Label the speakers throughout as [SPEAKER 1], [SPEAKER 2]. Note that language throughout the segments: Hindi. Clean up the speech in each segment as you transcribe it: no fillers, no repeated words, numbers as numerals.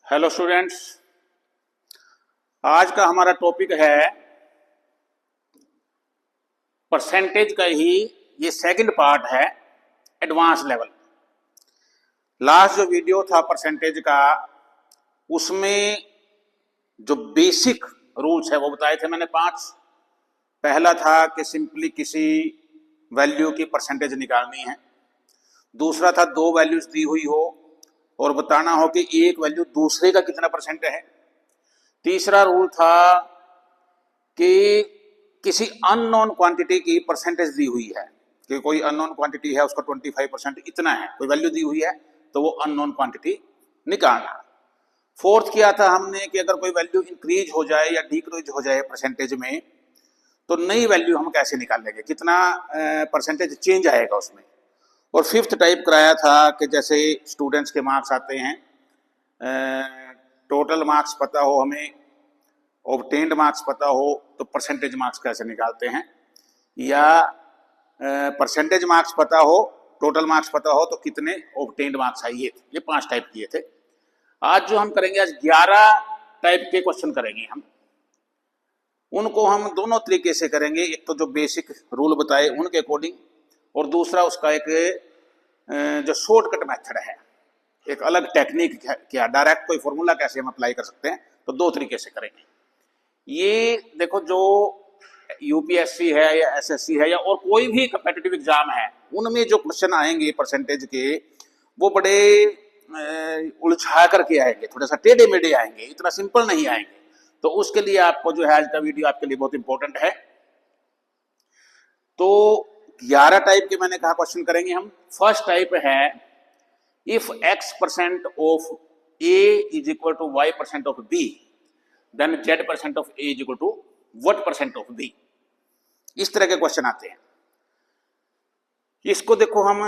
[SPEAKER 1] हेलो स्टूडेंट्स, आज का हमारा टॉपिक है परसेंटेज का ही ये सेकंड पार्ट है, एडवांस लेवल। लास्ट जो वीडियो था परसेंटेज का, उसमें जो बेसिक रूल्स है वो बताए थे मैंने 5। पहला था कि सिंपली किसी वैल्यू की परसेंटेज निकालनी है। दूसरा था 2 वैल्यूज दी हुई हो और बताना हो कि एक वैल्यू दूसरे का कितना परसेंट है। तीसरा रूल था कि किसी अननोन क्वांटिटी की परसेंटेज दी हुई है कि कोई अननोन क्वांटिटी है, उसका 25% इतना है, कोई वैल्यू दी हुई है तो वो अननोन क्वांटिटी निकालना। फोर्थ किया था हमने कि अगर कोई वैल्यू इंक्रीज हो जाए या डिक्रीज हो जाए परसेंटेज में, तो नई वैल्यू हम कैसे निकालेंगे, कितना परसेंटेज चेंज आएगा उसमें। और फिफ्थ टाइप कराया था कि जैसे स्टूडेंट्स के मार्क्स आते हैं, टोटल मार्क्स पता हो हमें, ऑब्टेन्ड मार्क्स पता हो, तो परसेंटेज मार्क्स कैसे निकालते हैं, या परसेंटेज मार्क्स पता हो, टोटल मार्क्स पता हो तो कितने ऑब्टेन्ड मार्क्स आए। ये 5 टाइप किए थे। आज जो हम करेंगे, आज 11 टाइप के क्वेश्चन करेंगे हम। उनको हम दोनों तरीके से करेंगे, एक तो जो बेसिक रूल बताए उनके अकॉर्डिंग, और दूसरा उसका एक जो शॉर्टकट मेथड है, एक अलग टेक्निक क्या, डायरेक्ट कोई फॉर्मूला कैसे हम अप्लाई कर सकते हैं, तो 2 तरीके से करेंगे। ये देखो, जो यूपीएससी है या एसएससी है या और कोई भी कम्पिटिटिव एग्जाम है, उनमें जो क्वेश्चन आएंगे परसेंटेज के, वो बड़े उलझा करके आएंगे, थोड़ा सा टेढ़े मेढ़े आएंगे, इतना सिंपल नहीं आएंगे। तो उसके लिए आपको जो है आज का वीडियो आपके लिए बहुत इंपॉर्टेंट है। तो 11 टाइप के मैंने कहा क्वेश्चन करेंगे हम। फर्स्ट टाइप है, if x% of a is equal to y% of b, then z% of a is equal to what% of b। इस तरह के क्वेश्चन आते हैं। इसको देखो, हम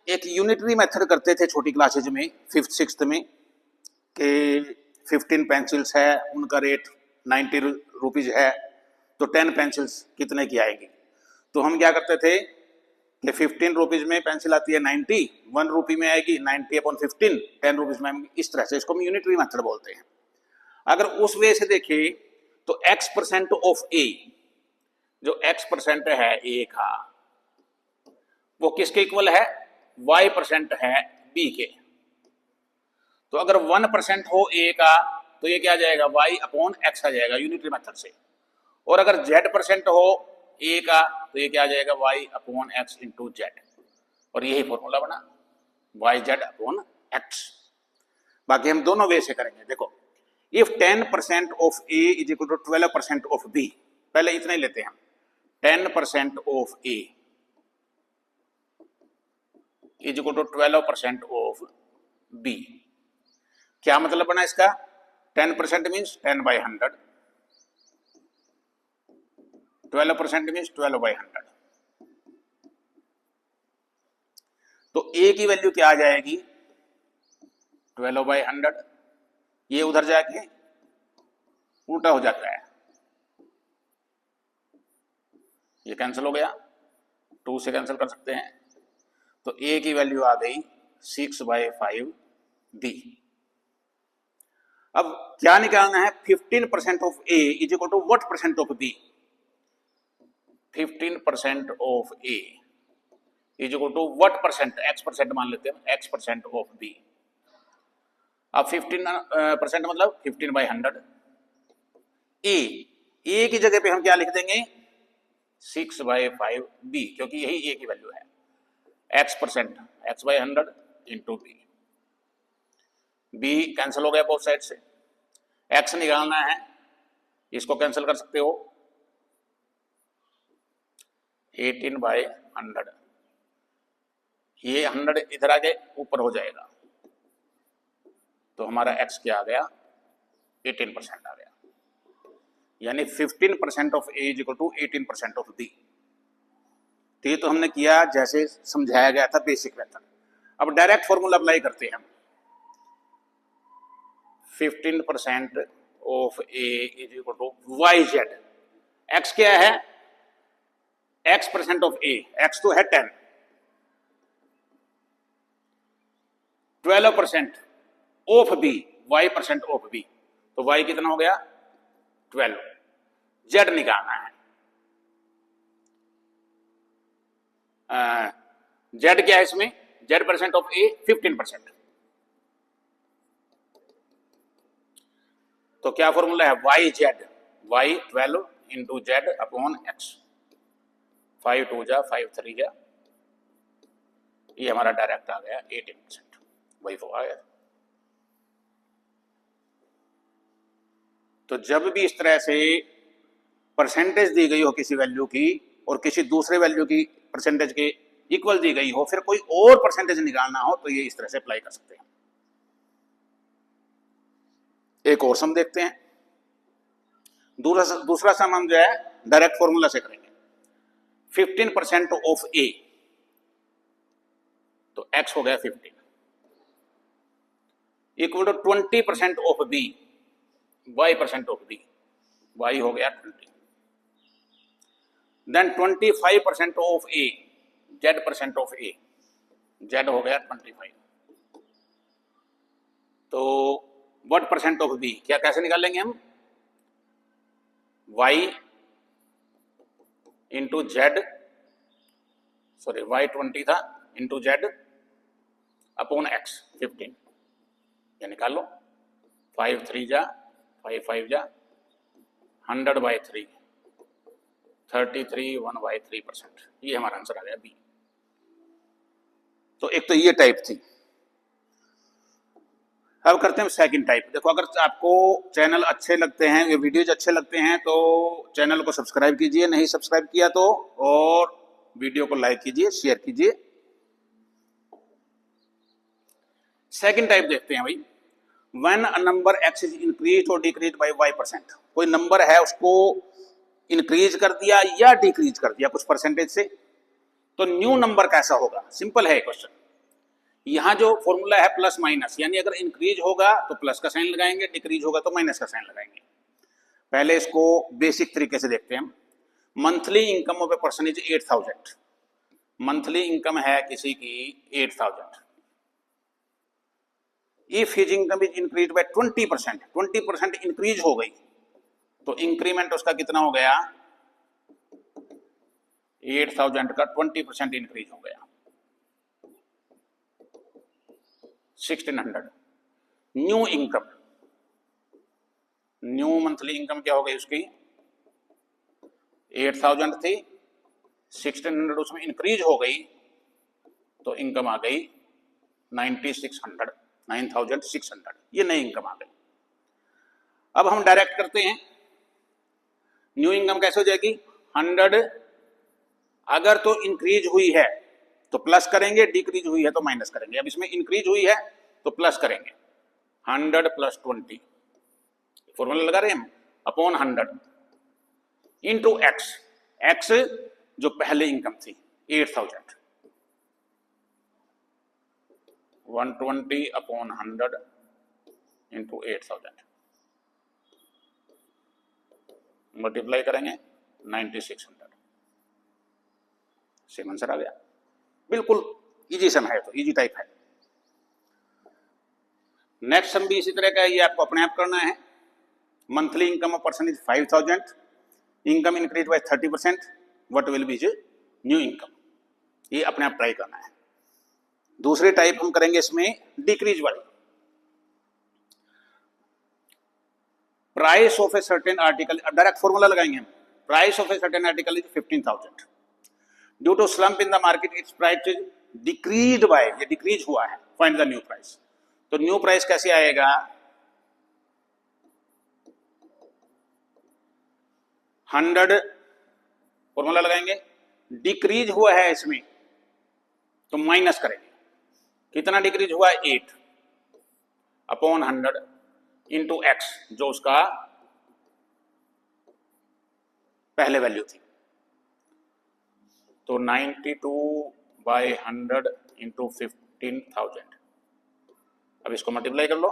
[SPEAKER 1] एक यूनिटरी मेथड करते थे छोटी क्लासेज में, 5th 6th में, कि 15 पेंसिल्स है, उनका रेट 90 रुपीज है, तो 10 पेंसिल्स कितने की आएगी। तो हम क्या करते थे कि 15 रुपीज में पेंसिल आती है 90, 1 रुपी में आएगी 90/15, 10 रुपीज में आएगी। इस तरह से इसको हम यूनिटरी मेथड बोलते हैं। अगर उस वे से देखें तो x% ऑफ a, जो x% है a का, वो किसके इक्वल है, y% है b के। तो अगर 1% हो a का, तो ये क्या आ जाएगा, y/x आ जाएगा यूनिटरी मेथड से। और अगर z% हो a का, तो ये क्या आ जाएगा, y/x इंटू जेड। और यही फॉर्मूला बना, yz/x। बाकी हम दोनों वे से करेंगे। देखो, if 10% of a is equal to 12% of b, पहले इतना ही लेते हैं हम, 10% of a is equal to 12% of b। क्या मतलब बना इसका, 10% मीन्स 10/100, 12% मीन्स 12/100। तो a की वैल्यू क्या आ जाएगी, 12/100। ये उधर जाके उल्टा हो जाता है, ये कैंसिल हो गया, 2 से कैंसिल कर सकते हैं। तो a की वैल्यू आ गई 6/5b। अब क्या निकालना है, 15% of a is equal to what percent of b। 15% of a is equal to what percent, x% मान लेते हैं, x% ऑफ b। अब 15% मतलब 15/100। a की जगह पे हम क्या लिख देंगे, 6/5b, क्योंकि यही a की वैल्यू है, x%, x/100 into b। b cancel हो गया बोथ साइड से, x निकालना है, इसको कैंसिल कर सकते हो, 18/100। ये 100 इधर आगे ऊपर हो जाएगा, तो हमारा x क्या आ गया, 18% आ गया। यानी 15% of a is equal to 18% of b। तो ये तो हमने किया जैसे समझाया गया था, बेसिक मेथड। अब डायरेक्ट फॉर्मूला अप्लाई करते हैं हम। 15% of a is equal to yz। x क्या है, x% ऑफ a, x तो है 10, 12% of b, y% of b, तो y कितना हो गया 12। z निकालना है। z क्या है इसमें, z% ऑफ a 15%। तो क्या फॉर्मूला है yz, y 12 into z upon x, 5 2 जा 5 3 जा, ये हमारा डायरेक्ट आ गया 18%, वही आ गया। तो जब भी इस तरह से परसेंटेज दी गई हो किसी वैल्यू की और किसी दूसरे वैल्यू की परसेंटेज के इक्वल दी गई हो, फिर कोई और परसेंटेज निकालना हो, तो ये इस तरह से अप्लाई कर सकते हैं। एक और सम देखते हैं। दूसरा सम हम जो है डायरेक्ट फॉर्मूला से करेंगे। 15% ऑफ ए, तो x हो गया 15, equal to 20% of B, y% of B, y हो गया 20, then 25% of A, z% of A, z हो गया 25। तो व्हाट परसेंट ऑफ बी, क्या कैसे निकालेंगे हम, y into Z, sorry y 20 था इंटू जेड अपॉन x 15, ये निकाल लो। 5 3 जा 5 5 जा 100 बाई 3, 33 1 बाई 3%, ये हमारा आंसर आ गया बी। तो एक तो ये टाइप थी। अब करते हैं सेकंड टाइप। देखो, अगर आपको चैनल अच्छे लगते हैं, ये वीडियोज अच्छे लगते हैं, तो चैनल को सब्सक्राइब कीजिए, नहीं सब्सक्राइब किया तो, और वीडियो को लाइक कीजिए, शेयर कीजिए। सेकंड टाइप देखते हैं भाई। When a number x is increase or decrease by y%, कोई नंबर है उसको इंक्रीज कर दिया या डिक्रीज कर दिया कुछ परसेंटेज से, तो न्यू नंबर कैसा होगा। सिंपल है क्वेश्चन। यहां जो फॉर्मूला है प्लस माइनस, यानी अगर इंक्रीज होगा तो प्लस का साइन लगाएंगे, डिक्रीज होगा तो माइनस का साइन लगाएंगे। पहले इसको बेसिक तरीके से देखते हैं। Monthly income of a person is 8000, monthly income है किसी की 8000। If his income is increase by 20%, 20% increase हो गई, तो इंक्रीमेंट उसका कितना हो गया, 8000 का 20% इंक्रीज हो गया 1600। New income, new monthly income क्या हो गई उसकी, 8000 थी, 1600 उसमें इंक्रीज हो गई, तो इनकम आ गई 9600, 9600, ये नई इनकम आ गई। अब हम डायरेक्ट करते हैं। न्यू इनकम कैसे हो जाएगी, 100 अगर तो इंक्रीज हुई है तो प्लस करेंगे, डिक्रीज हुई है तो माइनस करेंगे। अब इसमें इंक्रीज हुई है तो प्लस करेंगे, 100 प्लस 20, फॉर्मूला लगा रहे हैं हम, अपॉन 100 इंटू एक्स, एक्स जो पहले इनकम थी 8000, 120 अपॉन 100 इंटू 8000, मल्टीप्लाई करेंगे 9600, सेम आंसर आ गया। बिल्कुल इजी सम है, तो इजी टाइप है। नेक्स्ट सम भी इसी तरह का है, ये आपको अपने आप करना है। Monthly income of person is 5000, income increase by 30%, what will be new income, ये अपने आप ट्राई करना है। दूसरी टाइप हम करेंगे इसमें डिक्रीज वाली। Price of a certain article, direct formula लगाएंगे हम। Price of a certain article is 15000, due to slump in the market its price is decrease by, ये डिक्रीज हुआ है, फाइंड द न्यू प्राइस। तो न्यू प्राइस कैसे आएगा, 100 फॉर्मूला लगाएंगे, डिक्रीज हुआ है इसमें तो माइनस करेंगे, कितना डिक्रीज हुआ है 8 अपॉन 100 इंटू एक्स, जो उसका पहले वैल्यू थी, तो 92/100 इंटू 15,000। अब इसको मल्टीप्लाई कर लो,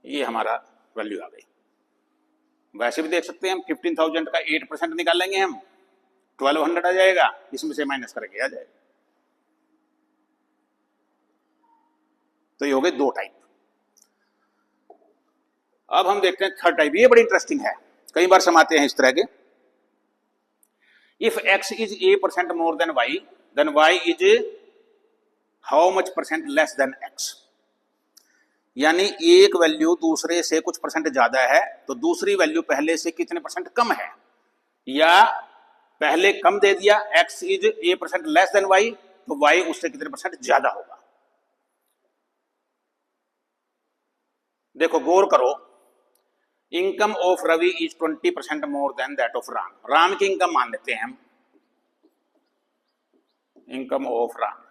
[SPEAKER 1] ये हमारा वैल्यू आ गई। वैसे भी देख सकते हैं हम, 15,000 का 8% निकालेंगे हम, 1200 आ जाएगा, इसमें से माइनस करके आ जाएगा। तो ये हो गए दो टाइप। अब हम देखते हैं थर्ड टाइप, ये बड़ी इंटरेस्टिंग है, कई बार समाते हैं इस तरह के। If x is a% more than y, then y is how much percent less than x। यानी एक वैल्यू दूसरे से कुछ परसेंट ज्यादा है तो दूसरी वैल्यू पहले से कितने परसेंट कम है, या पहले कम दे दिया x is a% less than y, तो y उससे कितने परसेंट ज्यादा होगा। देखो गौर करो, income of Ravi is 20% more than that of Ram. Ram की इनकम मान लेते हैं हम, इनकम ऑफ राम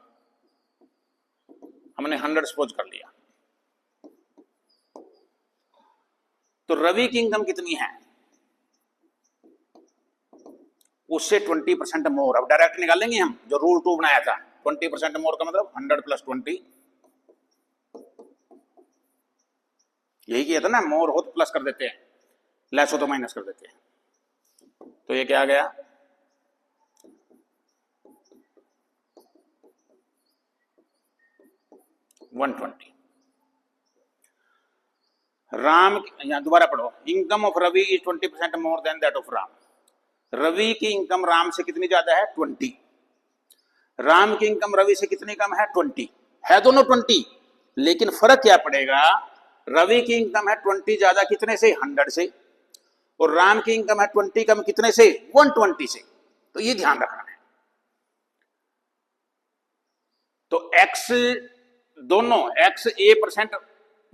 [SPEAKER 1] हमने 100 सपोज कर लिया। तो रवि की इनकम कितनी है, उससे 20% मोर। अब डायरेक्ट निकालेंगे हम, जो रूल 2 बनाया था, 20% मोर का मतलब 100 + 20, यही किया था ना, मोर हो तो प्लस कर देते हैं, लेस हो तो माइनस कर देते हैं। तो ये क्या आ गया, 120। राम, यहां दोबारा पढ़ो, income of Ravi is 20% more than that of Ram. Ravi की इनकम राम से कितनी ज्यादा है, 20। राम की इनकम रवि से कितनी कम है, 20। है दोनों 20, लेकिन फर्क क्या पड़ेगा, रवि की इनकम है 20 ज्यादा कितने से, 100 से, और राम की इनकम है 20 कम कितने से, 120 से। तो ये ध्यान रखना है। तो x दोनों, x a%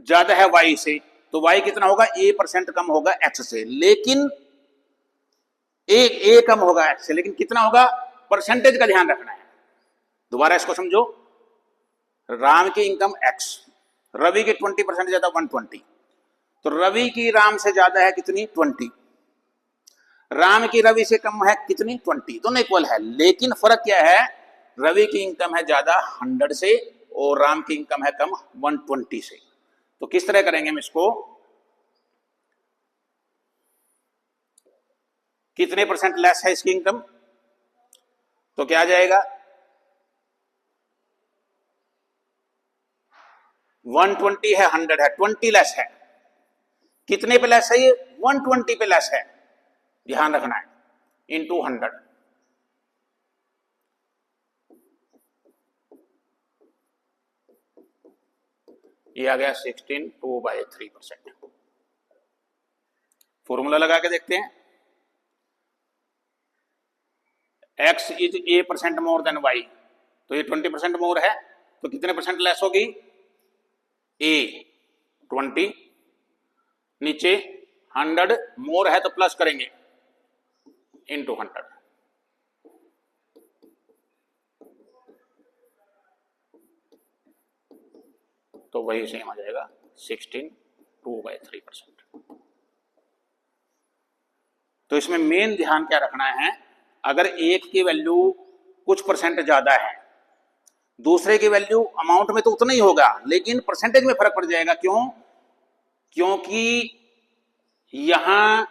[SPEAKER 1] ज्यादा है y से, तो y कितना होगा, a% कम होगा x से, लेकिन a कम होगा x से, लेकिन कितना होगा, परसेंटेज का ध्यान रखना है। दोबारा इसको समझो, राम की इनकम x, रवि की 20% ज्यादा 120, तो रवि की राम से ज्यादा है कितनी, 20। राम की रवि से कम है कितनी, 20। दोनों इक्वल है, लेकिन फर्क क्या है, रवि की इनकम है ज्यादा 100 से और राम की इनकम है कम 120 से। तो किस तरह करेंगे हम इसको, कितने परसेंट लेस है इसकी इनकम, तो क्या आ जाएगा, 120 है, 100 है, 20 लेस है। कितने पे लेस है ये, 120 पे लेस है, ध्यान रखना है, इंटू 100। ये आ गया 16 2/3%। फॉर्मूला लगा के देखते हैं, x is a% more than y, तो ये 20% मोर है, तो कितने परसेंट लेस होगी, a 20, नीचे 100 मोर है तो प्लस करेंगे, इंटू 100। तो वही सेम आ जाएगा 16 2/3%। तो इसमें मेन ध्यान क्या रखना है, अगर एक की वैल्यू कुछ परसेंट ज्यादा है, दूसरे की वैल्यू अमाउंट में तो उतना ही होगा, लेकिन परसेंटेज में फर्क पड़ जाएगा। क्यों, क्योंकि यहां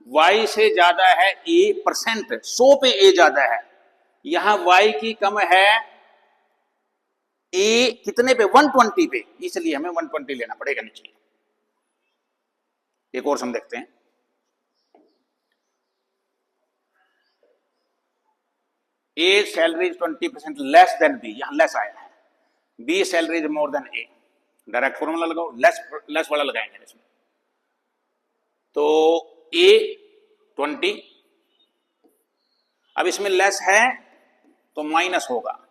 [SPEAKER 1] y से ज्यादा है a%, 100 पे a ज्यादा है, यहां y की कम है a कितने पे, 120 पे, इसलिए हमें 120 लेना पड़ेगा नीचे। एक और सम देखते हैं, a salary 20% less than b, यहां लेस आया है, b salary is more than a, direct formula लगाओ, लेस वाला लगाएंगे इसमें। तो a 20, अब इसमें लेस है तो माइनस होगा,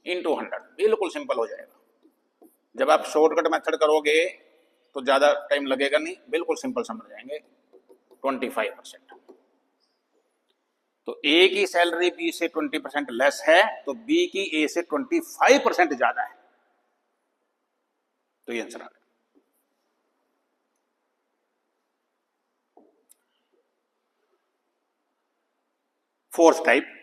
[SPEAKER 1] इंटू 100, बिल्कुल सिंपल हो जाएगा। जब आप शॉर्टकट मेथड करोगे तो ज्यादा टाइम लगेगा नहीं, बिल्कुल सिंपल समझ जाएंगे। 25%, तो ए की सैलरी बी से 20% लेस है, तो बी की ए से 25% ज्यादा है, तो ये आंसर आ गया। Fourth type,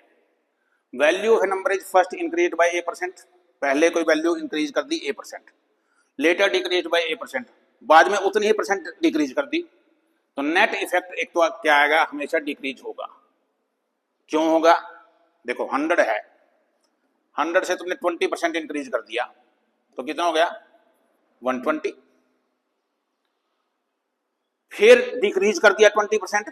[SPEAKER 1] value of a number is first increase by a%, पहले कोई वैल्यू इंक्रीज कर दी a%, later decrease by a%, बाद में उतनी ही परसेंट डिक्रीज कर दी, तो नेट इफेक्ट एक तो क्या आएगा, हमेशा डिक्रीज होगा। क्यों होगा, देखो 100 है, 100 से तुमने 20% इंक्रीज कर दिया, तो कितना हो गया 120। फिर डिक्रीज कर दिया 20%,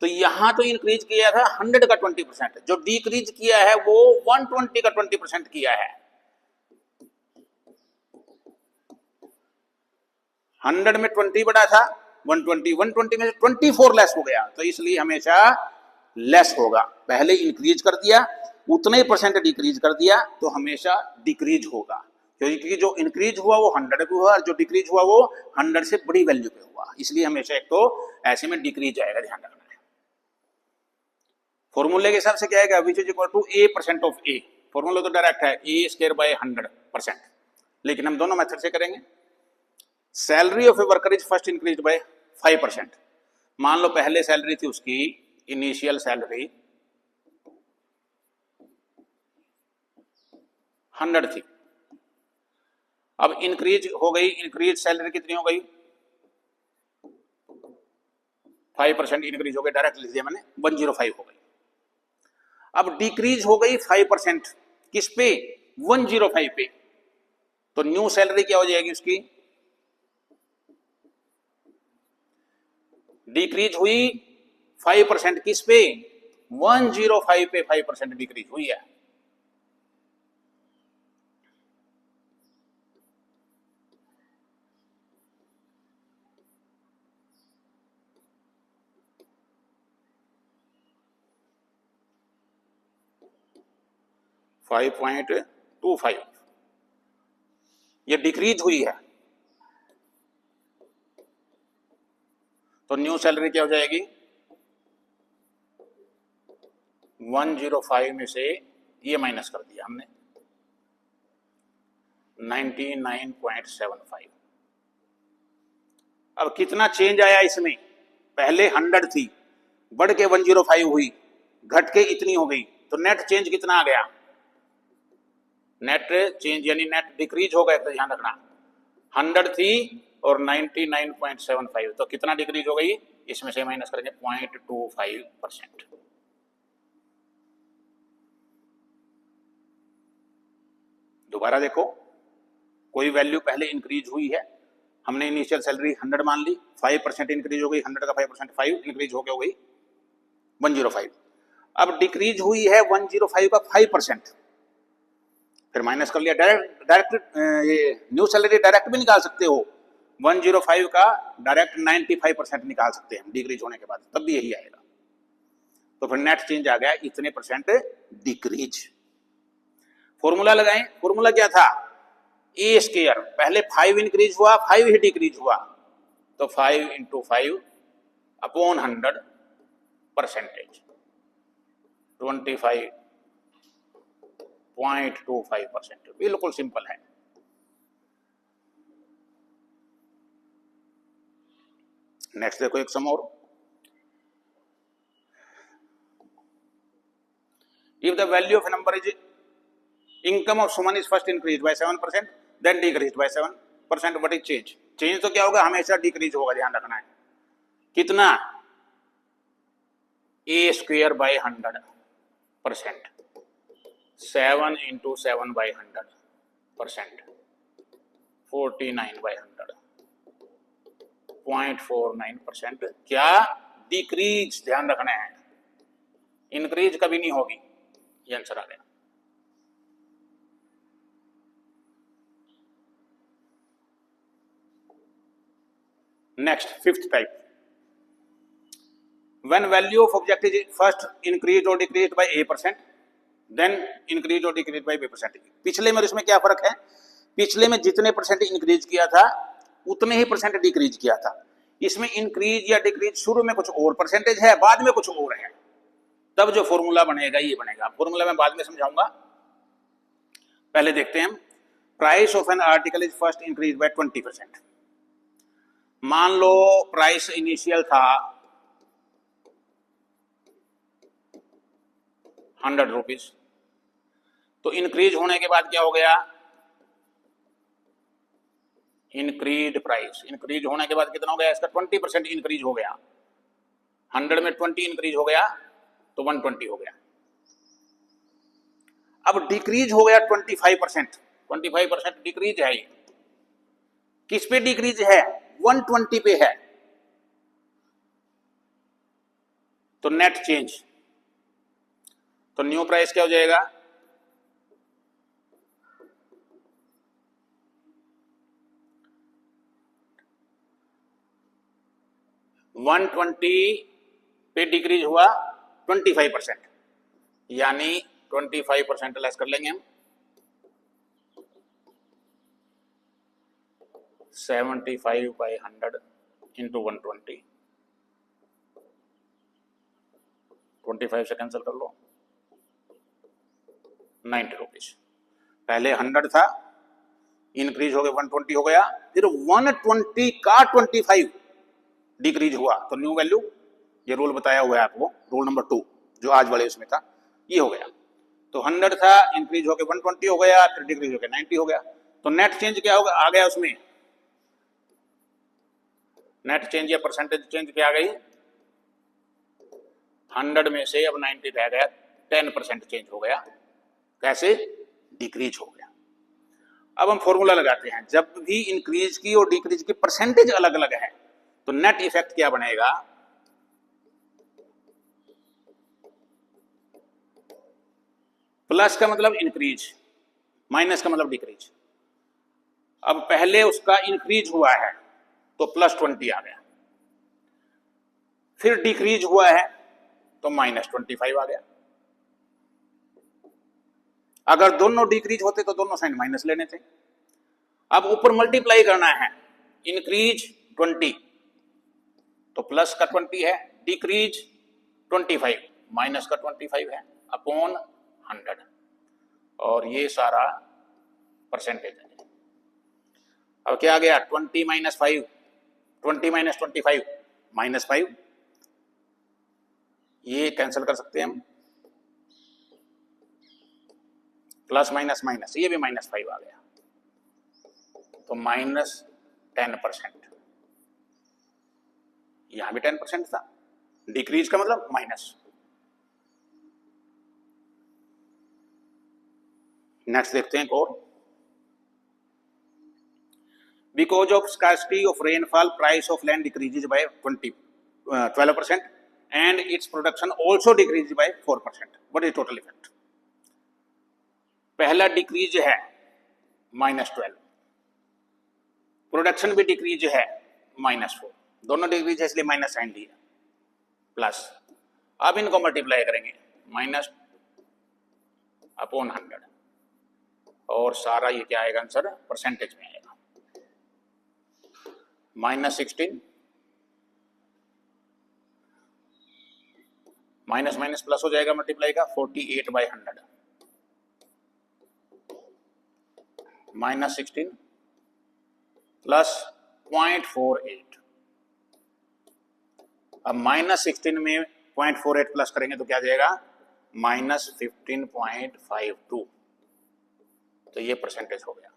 [SPEAKER 1] तो यहां तो इंक्रीज किया था 100 का 20%, जो डिक्रीज किया है वो 120 का 20% किया है। 100 में 20 बढ़ा था, 120 में 24 लेस हो गया, तो इसलिए हमेशा लेस होगा। पहले इंक्रीज कर दिया, उतने ही परसेंट डिक्रीज कर दिया, तो हमेशा डिक्रीज होगा, क्योंकि जो इंक्रीज हुआ वो 100 पे हुआ और जो डिक्रीज हुआ वो 100 से बड़ी वैल्यू पे हुआ, इसलिए हमेशा एक तो ऐसे में डिक्रीज आएगा, ध्यान रखना है। फॉर्मूले के हिसाब से क्या आएगा, which is equal to a% of a। Formula तो डायरेक्ट है a स्क्वायर बाय 100%, लेकिन हम दोनों मेथड से करेंगे। Salary of a worker is first increase by 5%। मान लो पहले सैलरी थी उसकी, इनिशियल सैलरी 100 थी, अब इंक्रीज हो गई, इंक्रीज सैलरी कितनी हो गई 5% इंक्रीज हो गई, डायरेक्ट लिख दिया मैंने, 105 हो गई। अब डिक्रीज हो गई 5%, किस पे 105 पे, तो न्यू सैलरी क्या हो जाएगी उसकी, डिक्रीज हुई 5% किस पे 105 पे 5% डिक्रीज हुई है। $5.25 ये डिक्रीज हुई है, तो न्यू सैलरी क्या हो जाएगी 105 में से ये माइनस कर दिया हमने 99.75। अब कितना चेंज आया इसमें, पहले 100 थी, बढ़ के 105 हुई, घट के इतनी हो गई, तो नेट चेंज कितना आ गया, नेट चेंज यानी नेट डिक्रीज हो गया, तो ध्यान रखना 100 थी और 99.75, तो कितना डिक्रीज हो गई, इसमें से माइनस करेंगे 0.25%। दोबारा देखो, कोई वैल्यू पहले इंक्रीज हुई है, हमने इनिशियल सैलरी 100 मान ली, 5% इंक्रीज हो गई, 100 का 5% 5 इंक्रीज हो गई 105। अब डिक्रीज हुई है 105 का 5%, फिर माइनस कर लिया, डायरेक्ट ये न्यू सैलरी डायरेक्ट भी निकाल सकते हो, 105 का डायरेक्ट 95% निकाल सकते हैं डिक्रीज होने के बाद, तब भी यही आएगा। तो फिर नेट चेंज आ गया इतने परसेंट डिक्रीज। फॉर्मूला लगाएं, फॉर्मूला क्या था ए स्क्वायर, पहले 5 इंक्रीज हुआ 5 ही डिक्रीज हुआ, तो 5 × 5 अपॉन 100 परसेंटेज 25.25%, बिल्कुल सिंपल है। नेक्स्ट देखो एक सम और, if the value of a number is income of someone is first increased by 7% then decreased by 7%, what is change, change तो क्या होगा, हमेशा डिक्रीज होगा, ध्यान रखना है। कितना a square by 100%, 7 × 7 by 100%, 49 by 100, 0.49%, क्या डिक्रीज, ध्यान रखना है, इंक्रीज कभी नहीं होगी, ये आंसर आ गया। Next fifth type, when value of object is first increased or decreased by a%, then increased or decreased by b%। पिछले में इसमें क्या फर्क है, पिछले में जितने परसेंट इंक्रीज किया था उतने ही परसेंट डिक्रीज किया था, इसमें इंक्रीज या डिक्रीज शुरू में कुछ और परसेंटेज है, बाद में कुछ और है, तब जो फॉर्मूला बनेगा ये बनेगा। फॉर्मूला मैं बाद में समझाऊंगा, पहले देखते हैं। Price of an article is first increase by 20%। मान लो प्राइस इनिशियल था 100 रुपीज, तो इंक्रीज होने के बाद क्या हो गया, इंक्रीज प्राइस, इंक्रीज होने के बाद कितना हो गया इसका 20% इंक्रीज हो गया, 100 में 20 इंक्रीज हो गया तो 120 हो गया। अब डिक्रीज हो गया 25%, 25% डिक्रीज है। ये किस पे डिक्रीज है? 120 पे है। तो नेट चेंज, तो न्यू प्राइस क्या हो जाएगा? 120 पे डिक्रीज हुआ 25%, यानी 25% लेस कर लेंगे हम, 75/100 इंटू 120, 25 से कैंसिल कर लो, 90 रुपीज। पहले 100 था, इंक्रीज हो गया 120 हो गया, फिर 120 का 25 डिक्रीज हुआ, तो न्यू वैल्यू, ये रूल बताया हुआ है आपको, रूल नंबर 2 जो आज वाले इसमें था, ये हो गया। तो 100 था, इंक्रीज हो गया 120 हो गया, फिर डिक्रीज हो गया 90 हो गया। तो नेट चेंज क्या होगा? आ गया उसमें नेट चेंज या परसेंटेज चेंज क्या आ गई? 100 में से अब 90 रह गया, 10% चेंज हो गया। कैसे? डिक्रीज हो गया। अब हम फॉर्मूला लगाते हैं, जब भी इंक्रीज की और डिक्रीज की परसेंटेज अलग अलग है तो नेट इफेक्ट क्या बनेगा? प्लस का मतलब इंक्रीज, माइनस का मतलब डिक्रीज। अब पहले उसका इंक्रीज हुआ है तो +20 आ गया, फिर डिक्रीज हुआ है तो -25 आ गया। अगर दोनों डिक्रीज होते तो दोनों साइन माइनस लेने थे। अब ऊपर मल्टीप्लाई करना है, इंक्रीज 20 तो प्लस का 20 है, डिक्रीज 25 माइनस का 25 है, अपॉन 100, और ये सारा परसेंटेज है। अब क्या आ गया? 20 - 5, 20 - 25 -5, ये कैंसिल कर सकते हैं हम, प्लस माइनस माइनस, ये भी -5 आ गया, तो -10%। यहां भी 10% था, डिक्रीज का मतलब माइनस। नेक्स्ट देखते हैं और, because of scarcity of rainfall price of land decreases bye 12% and its production also decrease by 4%। What is total effect? पहला डिक्रीज है -12, प्रोडक्शन भी डिक्रीज है -4, दोनों डिक्रीज है इसलिए माइनस साइन लिया, प्लस। अब इनको मल्टीप्लाई करेंगे, माइनस अपॉन 100, और सारा ये क्या आएगा आंसर? परसेंटेज में आएगा। -16 माइनस माइनस प्लस हो जाएगा, मल्टीप्लाई का 48/100, -16 प्लस 0.48। अब -16 में 0.48 प्लस करेंगे तो क्या आ जाएगा? -15.52। तो ये परसेंटेज हो गया।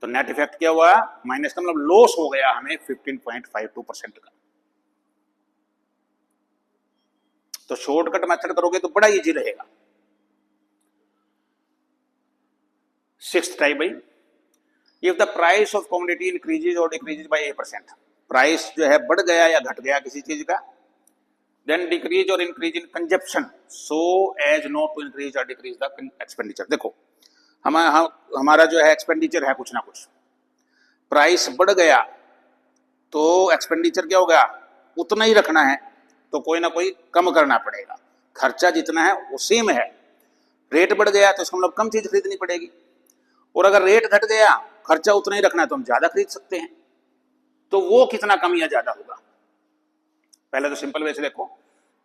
[SPEAKER 1] तो नेट इफेक्ट क्या हुआ? माइनस का मतलब लॉस हो गया हमें 15.52% का। तो शॉर्टकट मेथड करोगे तो बड़ा इजी रहेगा। 6th टाइप भाई, if the price of commodity increases और डिक्रीजेज बाय 8%, प्राइस जो है बढ़ गया या घट गया किसी चीज का, then decrease or increase in consumption so as not to increase or decrease the expenditure. देखो हमारा जो है एक्सपेंडिचर है कुछ ना कुछ, प्राइस बढ़ गया तो एक्सपेंडिचर क्या होगा? उतना ही रखना है, तो कोई ना कोई कम करना पड़ेगा। खर्चा जितना है वो सेम है, रेट बढ़ गया तो इसका मतलब कम चीज खरीदनी पड़ेगी, और अगर रेट घट गया खर्चा उतना ही रखना है तो हम ज्यादा खरीद सकते हैं। तो वो कितना कम या ज्यादा होगा? पहले तो सिंपल वे से देखो,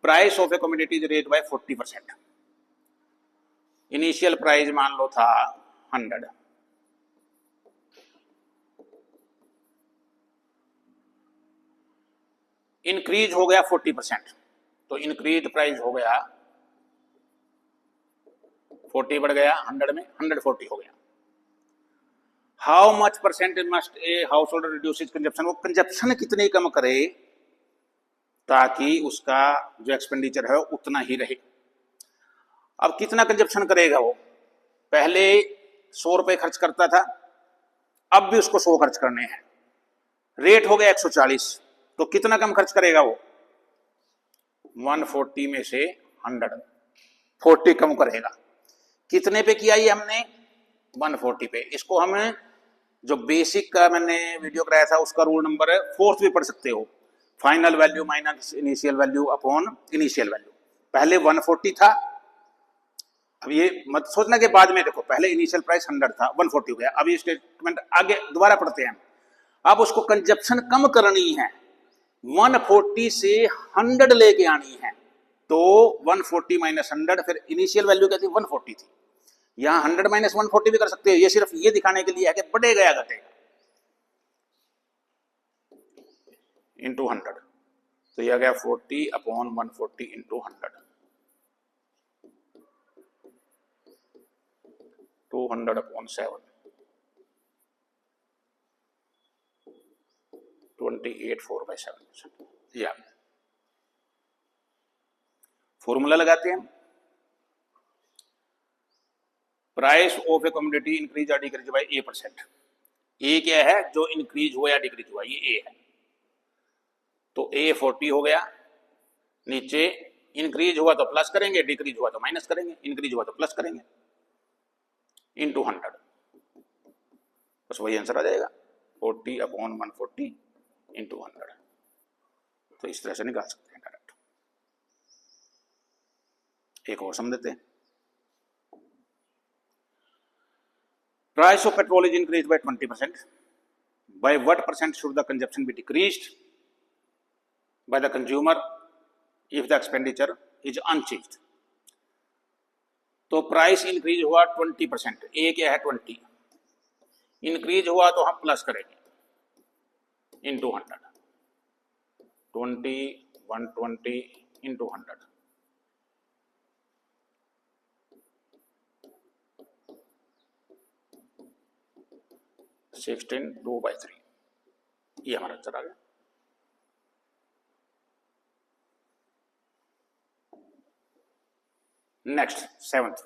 [SPEAKER 1] price of A commodity is rate by 40%, initial price मान लो था 100, इंक्रीज हो गया 40%, तो इंक्रीज प्राइस हो गया 40 बढ़ गया 100 में, 140 हो गया। How much percentage must a house holder reduce consumption, वो कंजप्शन कितनी कम करे ताकि उसका जो एक्सपेंडिचर है उतना ही रहे। अब कितना कंजप्शन करेगा वो? पहले 100 रुपए खर्च करता था, अब भी उसको 100 खर्च करने हैं। रेट हो गया 140, तो कितना कम खर्च करेगा वो? 140 में से 140 कम करेगा। कितने पे किया ये हमने? 140 पे। इसको हम जो बेसिक का मैंने वीडियो कराया था उसका रूल नंबर 4 भी पढ़ सकते हो, final value minus initial value upon initial value. पहले 140 था, अब ये मत सोचना कि बाद में, देखो पहले इनिशियल प्राइस 100 था, 140 हो गया। अब ये स्टेटमेंट आगे दोबारा पढ़ते हैं। अब उसको कंजप्शन कम करनी है, 140 से 100 लेके आनी है, तो 140 माइनस 100, फिर इनिशियल वैल्यू क्या थी? 140 थी। यहां 100 माइनस 140 भी कर सकते हो, ये सिर्फ ये दिखाने के लिए है कि बढ़ेगा या घटेगा। इंटू 100, तो यह गया 40 अपॉन 140 इंटू 100, 200 अपॉन 7, 28/4/7। या फॉर्मूला लगाते हैं, price of A commodity increase या डिक्रीज बाय A%। ए क्या है? जो इंक्रीज हुआ या डिक्रीज हुआ, ये ए है। तो ए 40 हो गया, नीचे इंक्रीज हुआ तो प्लस करेंगे, डिक्रीज हुआ तो माइनस करेंगे, इंक्रीज हुआ तो प्लस करेंगे, इंटू 100, बस वही आंसर आ जाएगा, 40 अपॉन 140 इंटू 100। तो इस तरह से निकाल सकते हैं डायरेक्ट। एक और सम देते हैं, price of petrol is increase by 20%, by what percent should the consumption be decreased by the consumer if the expenditure is unchanged। तो प्राइस इंक्रीज हुआ 20%, ए क्या है? 20, इंक्रीज हुआ तो हम प्लस करेंगे, इंटू 100, 20 120 इंटू 100, 16 2/3, ये हमारा आंसर आ गया। Next 7th,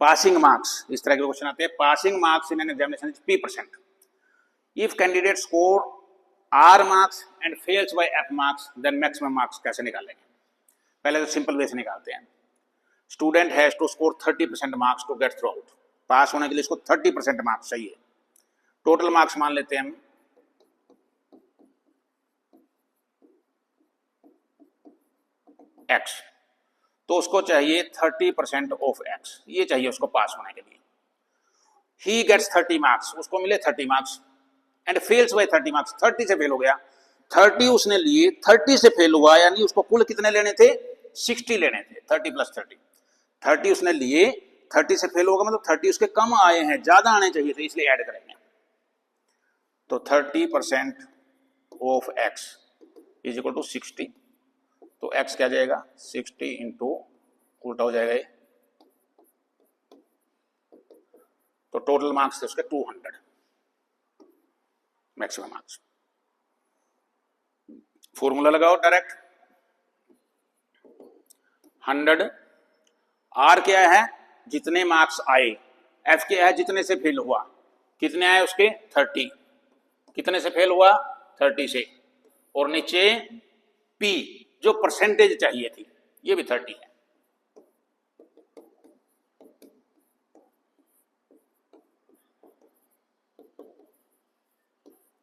[SPEAKER 1] passing marks. इस तरह के क्वेश्चन आते हैं। Passing marks in an examination is P%। If candidate score R marks and fails by F marks, then maximum marks कैसे निकालेंगे? पहले तो सिंपल वे से निकालते हैं। Student has to score 30% marks to get through out. Pass होने के लिए इसको 30% मार्क्स चाहिए। टोटल मार्क्स मान लेते हैं हम X, तो उसको चाहिए 30% ऑफ X, ये चाहिए उसको पास होने के लिए। ही गेट्स 30 मार्क्स, उसको मिले 30 marks, and fails by 30 marks, 30 से फेल हो गया। 30 उसने लिए, 30 से फेल हुआ, यानी उसको कुल कितने लेने थे? 60 लेने थे। 30 प्लस 30, 30 उसने लिए, 30 से फेल होगा मतलब 30 उसके कम आए हैं, ज्यादा आने चाहिए थे, इसलिए ऐड करेंगे। तो 30% of X is equal to 60, तो x क्या जाएगा? 60 इंटू, उल्टा हो जाएगा ये, तो टोटल मार्क्स थे उसके 200, मैक्सिमम मार्क्स। फॉर्मूला लगाओ डायरेक्ट, 100, R क्या है? जितने मार्क्स आए, F क्या है? जितने से फेल हुआ। कितने आए उसके? 30, कितने से फेल हुआ? 30 से, और नीचे P जो परसेंटेज चाहिए थी, ये भी 30 है।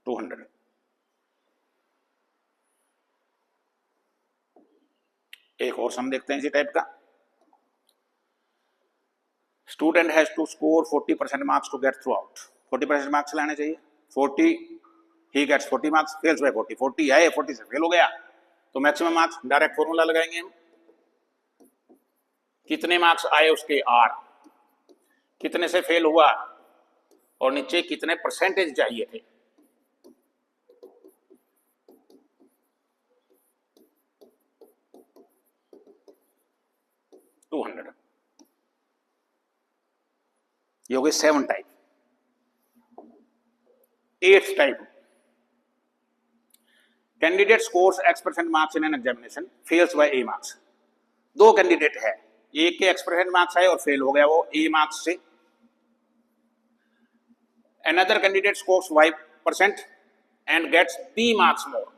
[SPEAKER 1] $200। एक और सम देखते हैं इसी टाइप का। Student has to score 40% marks to get through out. 40% marks लाने चाहिए। 40, ही गेट्स 40 मार्क्स, फेल्स बाय 40, 40 आए, 40 से फेल हो गया, तो मैक्सिमम मार्क्स। डायरेक्ट फॉर्मूला लगाएंगे हम, कितने मार्क्स आए उसके? R, कितने से फेल हुआ, और नीचे कितने परसेंटेज चाहिए थे। $200। ये हो गए 7 type. 8th type, candidate scores X% marks in an examination, fails by A marks. दो कैंडिडेट है, एक के X% मार्क्स आए और फेल हो गया वो A मार्क्स से, another candidate scores 5% and gets B marks more.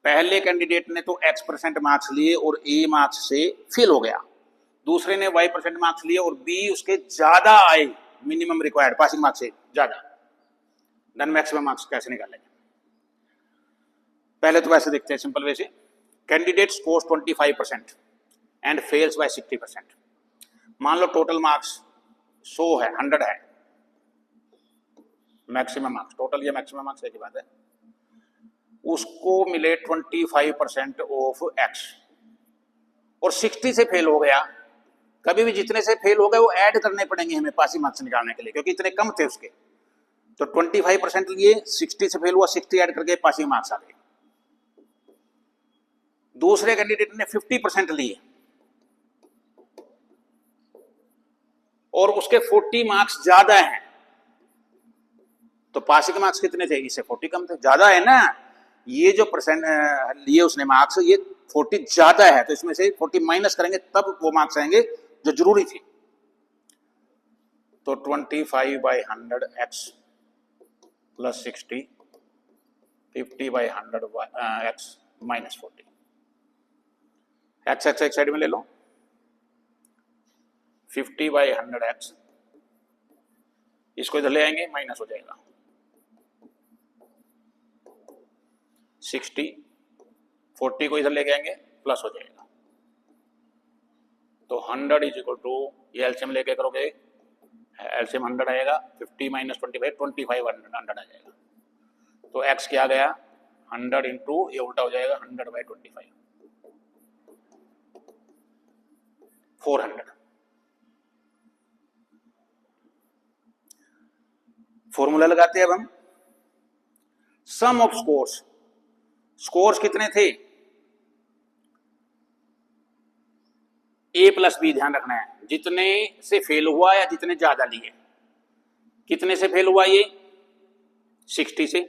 [SPEAKER 1] पहले कैंडिडेट ने तो X% मार्क्स लिए और A मार्क्स से फेल हो गया, दूसरे ने Y% मार्क्स लिए और B उसके ज्यादा आए, मिनिमम रिक्वायर्ड पासिंग मार्क्स से ज्यादा, देन मैक्सिमम मार्क्स कैसे निकालेंगे? पहले तो वैसे देखते हैं सिंपल वे से। Candidate scores 25% and fails by 60%। मान लो टोटल मार्क्स 100 है, 100 है, मैक्सिमम मार्क्स, टोटल या मैक्सिमम मार्क्स एक ही बात है, उसको मिले 25% ऑफ एक्स और 60 से फेल हो गया। कभी भी जितने से फेल हो गए वो ऐड करने पड़ेंगे हमें पासिंग मार्क्स निकालने के लिए, क्योंकि इतने कम थे उसके। तो 25% लिए, 60 से फेल हुआ, 60 ऐड करके पासिंग मार्क्स आ गए। दूसरे कैंडिडेट ने 50% लिए और उसके 40 मार्क्स ज्यादा हैं, तो पासिंग मार्क्स कितने थे? इससे 40 कम थे, ज्यादा है ना, ये जो परसेंट लिए उसने मार्क्स, ये 40 ज्यादा है, तो इसमें से 40 माइनस करेंगे तब वो मार्क्स आएंगे जो जरूरी थे। तो 25/100 x plus 60, 50/100 x minus 40। X x एक साइड में ले लो, 50/100 x, इसको इधर ले आएंगे, माइनस हो जाएगा 60, 40 को इधर लेके आएंगे, प्लस हो जाएगा। तो 100 इज इक्वल टू, ये एलसीएम लेके करोगे, एलसीएम 100 आएगा, 50 माइनस 25, 25/100 आ जाएगा। तो x क्या आ गया? 100 इंटू, ये उल्टा हो जाएगा, 100/25, 400। फॉर्मूला लगाते हैं अब हम, सम ऑफ स्कोर्स। स्कोर्स कितने थे? A प्लस बी, ध्यान रखना है, जितने से फेल हुआ या जितने ज्यादा लिए। कितने से फेल हुआ ये? 60 से,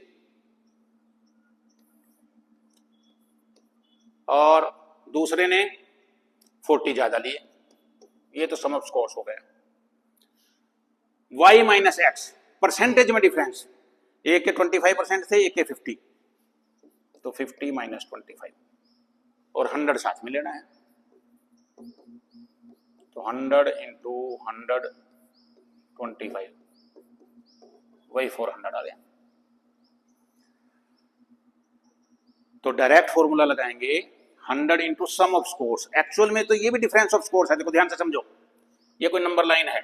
[SPEAKER 1] और दूसरे ने 40 ज्यादा लिए। ये तो सम ऑफ स्कोर्स हो गया। y माइनस एक्स, परसेंटेज में डिफरेंस, एक के 25% थे, एक के 50, तो 50 माइनस 25 और 100 साथ में लेना है, तो 100 इंटू 125, वही 400 आ गया। तो डायरेक्ट फॉर्मूला लगाएंगे 100 into sum of scores. Actual में तो ये भी डिफरेंस ऑफ स्कोर्स है, देखो ध्यान से समझो, ये कोई नंबर लाइन है।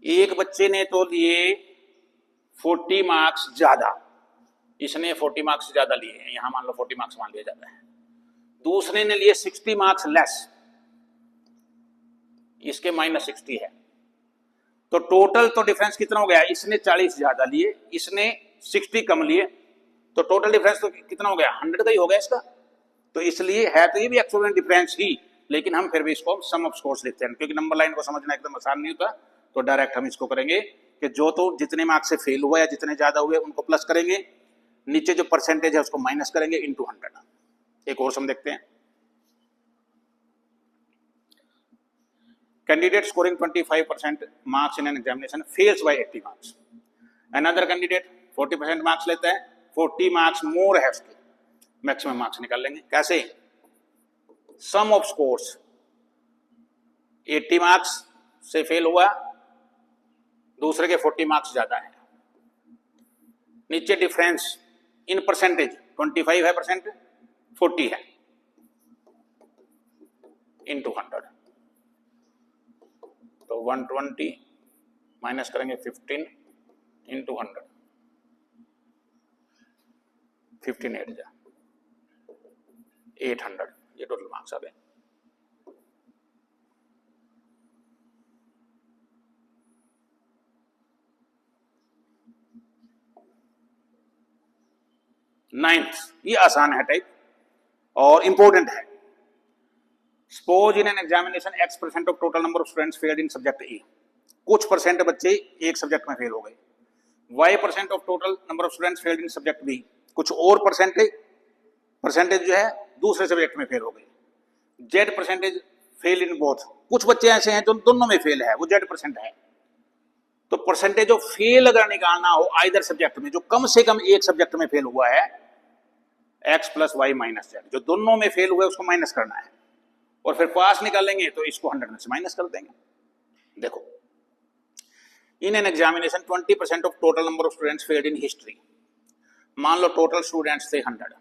[SPEAKER 1] एक बच्चे ने तो लिए 40 मार्क्स ज्यादा, इसने 40 मार्क्स ज्यादा लिए हैं, यहां मान लो 40 मार्क्स मान लिया जाता है। दूसरे ने लिए 60 मार्क्स लेस, इसके माइनस 60 है। तो टोटल तो डिफरेंस कितना हो गया? इसने 40 ज्यादा लिए, इसने 60 कम लिए, तो टोटल डिफरेंस तो कितना हो गया? 100 का ही हो गया इसका। तो इसलिए है तो ये भी एक्चुअल डिफरेंस ही, लेकिन हम फिर भी इसको सम ऑफ स्कोर्स लिखते हैं, क्योंकि नंबर लाइन को समझना एकदम आसान नहीं होता। तो डायरेक्ट हम इसको करेंगे कि जो तो जितने मार्क्स से फेल हुआ या जितने ज्यादा हुए उनको प्लस करेंगे, नीचे जो परसेंटेज है उसको माइनस करेंगे, इंटू 100। एक और सम देखते हैं। Candidate scoring 25% marks in an examination fails by 80 marks. Another candidate 40% marks लेता है, 40 मार्क्स मोर है उसके, मैक्सिमम मार्क्स निकाल लेंगे। कैसे? सम ऑफ स्कोर्स, 80 मार्क्स से फेल हुआ, दूसरे के 40 मार्क्स ज्यादा है, नीचे डिफरेंस इन परसेंटेज, 25 है परसेंट, 40 है, इंटू 100। तो 120 माइनस करेंगे 15 इंटू 100, 15 8 जा 800, ये टोटल मार्क्स आ गए। नाइन्थ, ये आसान है टाइप और इंपॉर्टेंट है। Suppose in an examination x% of total number of students failed in subject A. कुछ परसेंट बच्चे एक सब्जेक्ट में फेल हो गए। y% ऑफ total number of students failed in subject B. कुछ और परसेंटेज जो है दूसरे सब्जेक्ट में फेल हो गए। z% fail in both. कुछ बच्चे ऐसे हैं जो दोनों में फेल है, वो z% है। तो परसेंटेज ऑफ फेल अगर निकालना हो आइदर सब्जेक्ट में, जो कम से कम एक सब्जेक्ट में फेल हुआ है, x plus Y minus Z, जो दोनों में फेल हुआ है उसको माइनस करना है, और फिर पास निकालेंगे तो इसको 100 में से माइनस कर देंगे। देखो, इन an examination 20% of total number of students failed in history. मान लो टोटल स्टूडेंट्स थे 100,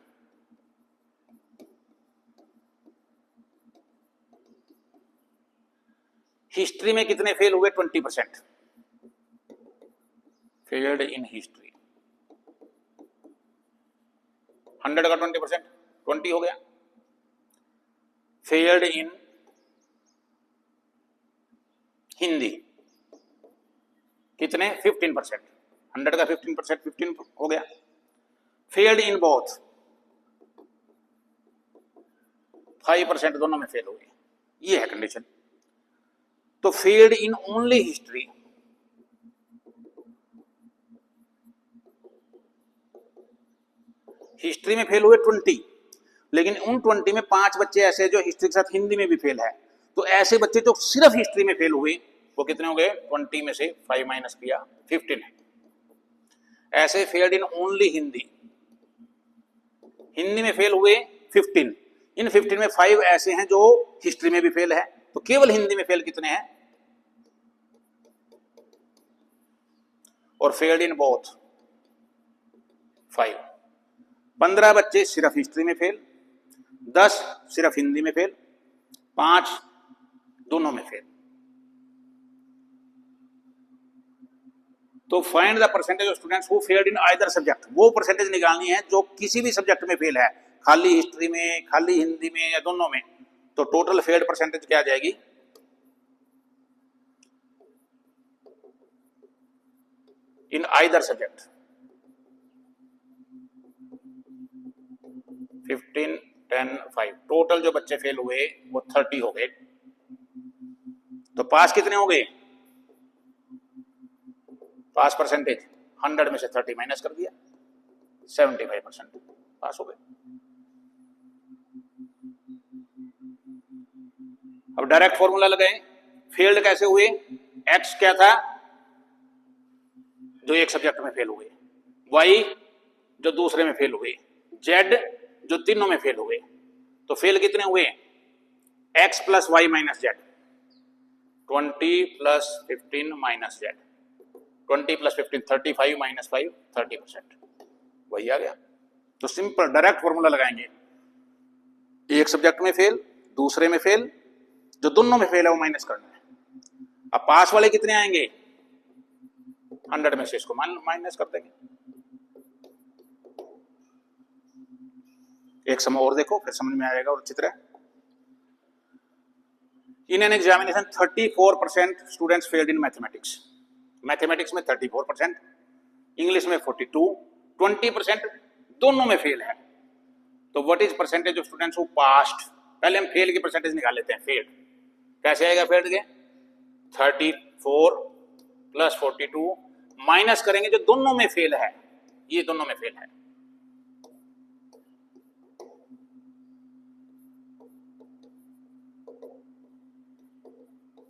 [SPEAKER 1] हिस्ट्री में कितने फेल हुए? 20% फेल्ड इन हिस्ट्री। 100 का 20%, 20 हो गया। फेल्ड इन हिंदी कितने? 15%। 100 का 15%, 15 हो गया। फेल्ड इन बोथ 5%, दोनों में फेल हो गए। ये है कंडीशन। तो failed in only history, history में फेल हुए 20, लेकिन उन 20 में 5 बच्चे ऐसे जो हिस्ट्री के साथ हिंदी में भी फेल है। तो ऐसे बच्चे जो सिर्फ हिस्ट्री में फेल हुए वो कितने हो गए? 20 में से 5 माइनस किया, 15 है। ऐसे failed in only Hindi, Hindi में फेल हुए 15, इन 15 में 5 ऐसे हैं जो हिस्ट्री में भी फेल है। तो केवल हिंदी में फेल कितने हैं? और फेल्ड इन बोथ 5। 15 बच्चे सिर्फ हिस्ट्री में फेल, 10 सिर्फ हिंदी में फेल, 5 दोनों में फेल। तो find the percentage of students who failed in either subject. वो परसेंटेज निकालनी है जो किसी भी सब्जेक्ट में फेल है, खाली हिस्ट्री में, खाली हिंदी में, या दोनों में। तो टोटल फेल्ड परसेंटेज क्या आ जाएगी? In either subject 15, 10, 5। टोटल जो बच्चे फेल हुए वो 30 हो गए। तो पास कितने हो गए? पास परसेंटेज 100 में से 30 माइनस कर दिया, 75% पास हो गए। अब डायरेक्ट फॉर्मूला लगाएं। फेल्ड कैसे हुए? एक्स क्या था? जो एक सब्जेक्ट में फेल हुए, वाई जो दूसरे में फेल हुए, जेड जो तीनों में फेल हुए। तो फेल कितने हुए? X plus Y minus Z, 20 plus 15 minus Z, 20 plus 15 35 minus 5 30%, वही आ गया। तो सिंपल डायरेक्ट फॉर्मूला लगाएंगे। एक सब्जेक्ट में फेल, दूसरे में फेल, जो दोनों में फेल है वो माइनस करना है। अब पास वाले कितने आएंगे? 100 में से इसको माइनस कर देंगे। एक समय और देखो, फिर समझ में आएगा और चित्र है। इन an examination 34% students failed in mathematics. Mathematics में 34%, इंग्लिश में 42, 20% दोनों में फेल है। तो what is percentage of students who passed? पहले हम फेल की परसेंटेज निकाल लेते हैं। फेल्ड कैसे आएगा? फेल्ड के 34 प्लस 42 माइनस करेंगे जो दोनों में फेल है, ये दोनों में फेल है,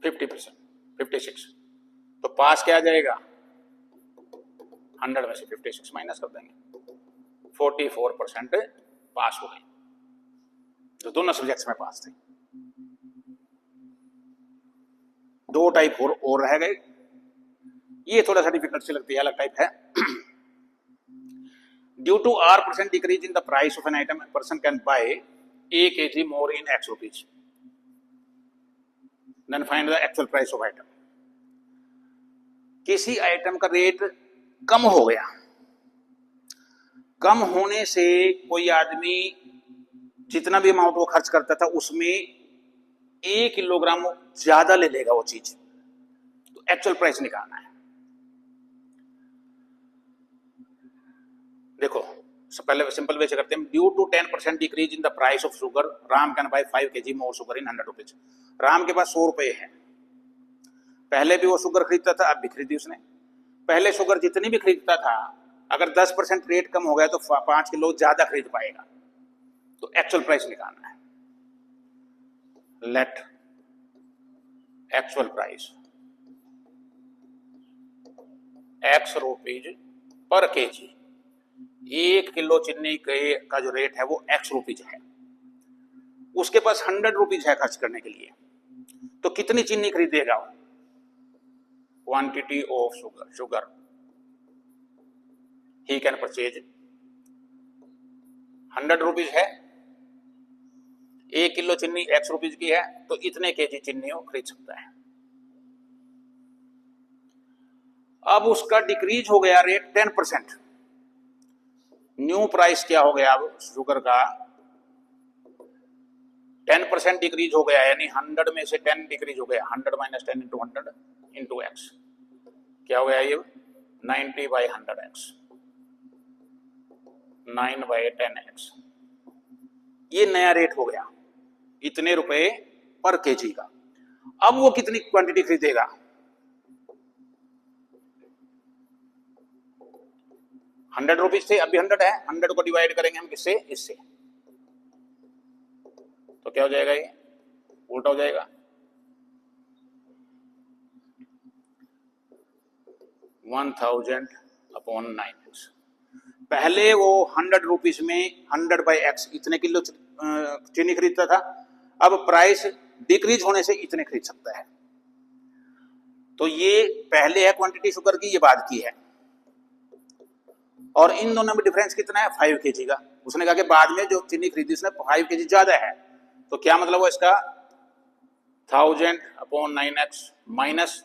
[SPEAKER 1] %50, 56। तो पास क्या आ जाएगा? 100 में से 56 माइनस कर देंगे, 44% पास हो गए, जो दोनों सब्जेक्ट्स में पास थे। दो टाइप और रह गए, ये थोड़ा सा डिफिकल्ट से लगती है, अलग टाइप है। Due to R% decrease in the price of an item, person can buy A kg more in X rupees, then find the actual price of item. किसी आइटम का रेट कम हो गया, कम होने से कोई आदमी जितना भी अमाउंट वो खर्च करता था उसमें 1 किलोग्राम ज्यादा ले लेगा वो चीज, तो एक्चुअल प्राइस निकालना है। देखो पहले सिंपल वे से करते हैं। Due to 10% decrease in the price of sugar, Ram can buy 5 kg more sugar in 100 rupees. Ram के पास 100 रुपए है, पहले भी वो शुगर खरीदता था, अब भी खरीदी उसने। पहले शुगर जितनी भी खरीदता था, अगर 10% रेट कम हो गया तो 5 किलो ज्यादा खरीद पाएगा, तो एक्चुअल प्राइस निकालना है। Let actual price X rupees per KG. 1 kilo चीनी का जो रेट है वो एक्स रुपीज है, उसके पास 100 रुपीज है खर्च करने के लिए, तो कितनी चीनी खरीदेगा? Quantity of sugar he can purchase 100 rupees है, 1 किलो चीनी एक्स रुपीज की है, तो इतने केजी चीनी वो खरीद सकता है। अब उसका डिक्रीज हो गया रेट 10%। न्यू प्राइस क्या हो गया? अब शुगर का 10% डिक्रीज हो गया, यानी 100 में से 10 डिक्रीज हो गया। 100 माइनस 10 इंटू 100 इंटू एक्स, क्या हो गया ये? 90/100x, 9/10x। ये नया रेट हो गया, इतने रुपए पर केजी का। अब वो कितनी क्वांटिटी खरीदेगा? 100 रुपीज थे, अभी 100 है, 100 को डिवाइड करेंगे हम किससे? इससे, तो क्या हो जाएगा? ये उल्टा हो जाएगा। 1000/9x। पहले वो 100 रुपीज में 100/x इतने किलो चीनी खरीदता था, अब प्राइस डिक्रीज होने से इतने खरीद सकता है। तो ये पहले है क्वांटिटी शुगर की, ये बाद की है, और इन दोनों में डिफरेंस कितना है? 5 केजी का। उसने कहा कि बाद में जो चीनी खरीदी उसने 5 केजी ज्यादा है, तो क्या मतलब हुआ इसका? 1000/9x minus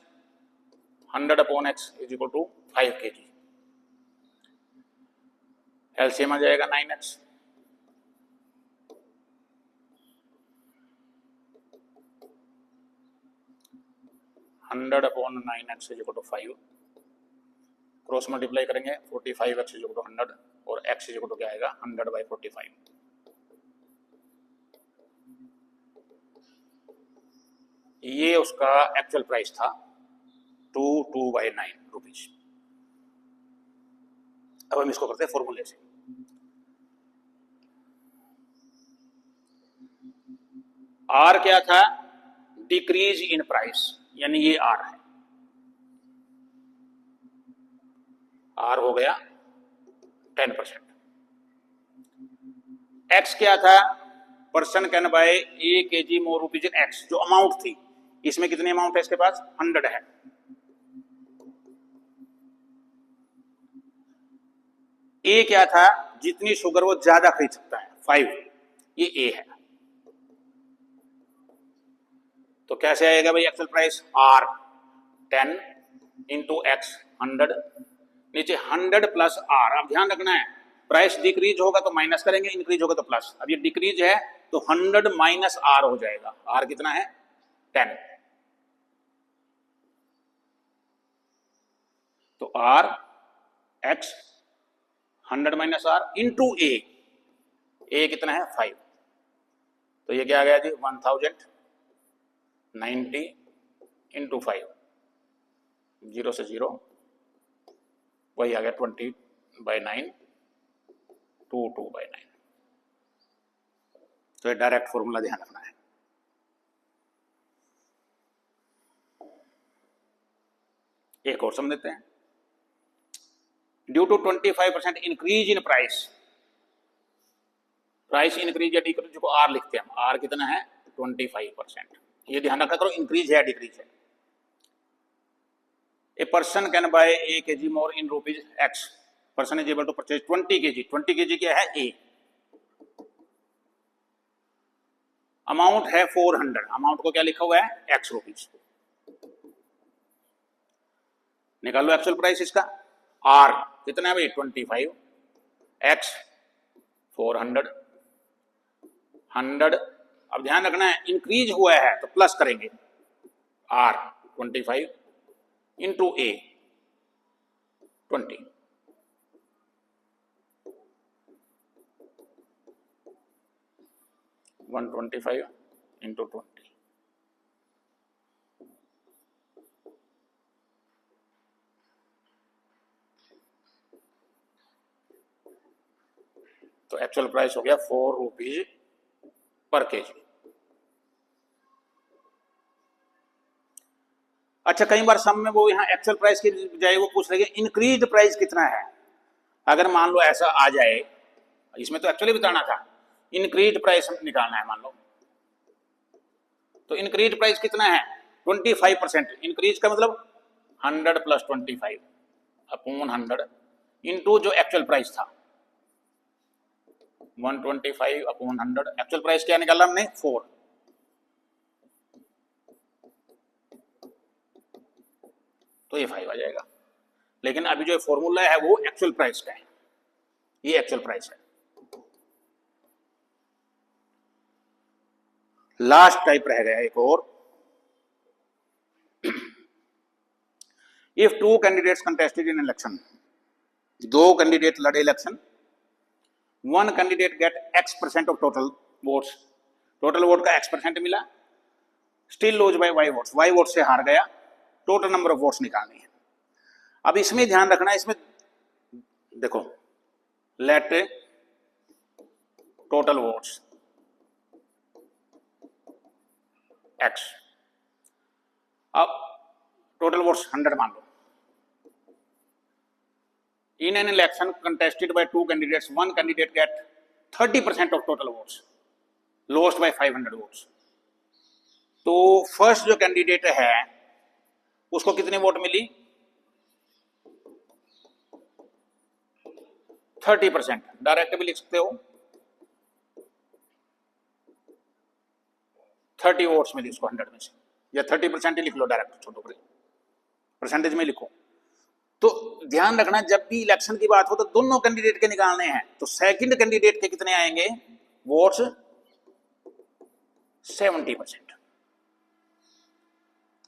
[SPEAKER 1] 100/x is equal to 5 KG. LCM आ जाएगा 9x। Hundred upon 9x is equal to 5, cross multiply करेंगे 45x इज इक्वल टू 100 और x इज इक्वल टू क्या आएगा? 100/45। ये उसका एक्चुअल प्राइस था 2/9 रुपीज। अब हम इसको करते हैं फॉर्मूले से। आर क्या था? डिक्रीज इन प्राइस, यानी ये आर है। आर हो गया 10%। एक्स क्या था? Person can buy a KG more rupees in x, जो अमाउंट थी। इसमें कितनी अमाउंट है इसके पास? 100 है। ए क्या था? जितनी शुगर वो ज्यादा खरीद सकता है, 5, ये ए है। तो कैसे आएगा भाई actual price? R 10 into x 100, नीचे 100 प्लस आर। अब ध्यान रखना है, प्राइस डिक्रीज होगा तो माइनस करेंगे, इंक्रीज होगा तो प्लस। अब ये डिक्रीज है तो 100 माइनस आर हो जाएगा। आर कितना है? 10। तो R X 100 minus R into A, A कितना है? 5। तो ये क्या आ गया जी? 1090 इंटू 5, 0 से 0, वही आ गया 20/9, 2/9। तो ये डायरेक्ट फॉर्मूला ध्यान रखना है। एक और समझते हैं। Due to 25% increase in price, price increase या डिक्रीज को आर लिखते हैं हम। आर कितना है? 25%। ये ध्यान रखा करो, इंक्रीज है डिक्रीज है। A person can buy a KG more in rupees X, person is able to purchase 20 KG. 20 KG क्या है? ए। अमाउंट है 400, अमाउंट को क्या लिखा हुआ है? X rupees. निकालो एक्चुअल प्राइस इसका। आर कितना है भाई? 25, एक्स 400, 100। अब ध्यान रखना है, इंक्रीज हुआ है तो प्लस करेंगे। R 25 into a 20, 125 into 20। तो एक्चुअल प्राइस हो गया 4 रुपीज पर केजी। अच्छा, कई बार सम में वो यहाँ एक्चुअल प्राइस की बजाय वो पूछ रहे इंक्रीज प्राइस कितना है। अगर मान लो ऐसा आ जाए, इसमें तो एक्चुअली बताना था, इंक्रीज प्राइस निकालना है मान लो, तो इंक्रीज प्राइस कितना है 25%। इंक्रीज का मतलब 100 प्लस 25 अपॉन 100 इंटू जो एक्चुअल प्राइस था 125 अपॉन 100। एक्चुअल प्राइस क्या निकाला हमने 4, तो ये 5 आ जाएगा। लेकिन अभी जो फॉर्मूला है वो एक्चुअल प्राइस का है, ये एक्चुअल प्राइस है। लास्ट टाइप रह गया एक और, if two candidates contested in election, दो कैंडिडेट लड़े election, one candidate get X% of total votes, total vote का X% मिला, still lose by Y votes, Y vote से हार गया, टोटल नंबर ऑफ वोट्स निकालनी है। अब इसमें ध्यान रखना है, इसमें देखो लेट टोटल वोट्स X, अब टोटल वोट्स 100 मान लो। In an election contested by two candidates, one candidate get 30% of total votes, lost by 500 votes. तो फर्स्ट जो कैंडिडेट है उसको कितने वोट मिली 30%, डायरेक्ट भी लिख सकते हो 30 वोट्स मिली उसको 100 में से, या 30% ही लिख लो डायरेक्ट, छोटो बड़े परसेंटेज में लिखो। तो ध्यान रखना जब भी इलेक्शन की बात हो तो दोनों कैंडिडेट के निकालने हैं, तो सेकंड कैंडिडेट के कितने आएंगे वोट्स 70%,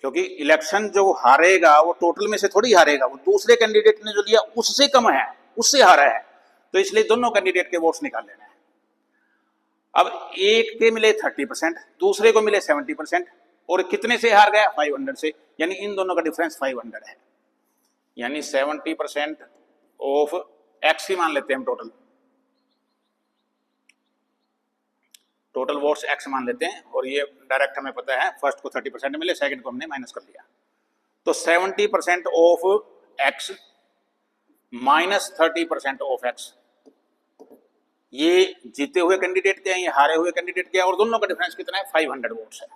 [SPEAKER 1] क्योंकि इलेक्शन जो हारेगा वो टोटल में से थोड़ी हारेगा, वो दूसरे कैंडिडेट ने जो लिया उससे कम है, उससे हारा है, तो इसलिए दोनों कैंडिडेट के वोट्स निकाल लेना है। अब एक के मिले 30%, दूसरे को मिले 70%, और कितने से हार गया 500 से, यानी इन दोनों का डिफरेंस 500 है, यानी 70% ऑफ X ही मान लेते हैं हम, टोटल वोट्स X मान लेते हैं, और ये डायरेक्ट हमें पता है फर्स्ट को 30% मिले, सेकंड को हमने माइनस कर लिया, तो 70% of X minus 30% of X, ये जीते हुए कैंडिडेट के हैं, ये हारे हुए कैंडिडेट के हैं, और दोनों का डिफरेंस कितना है 500 वोट्स है।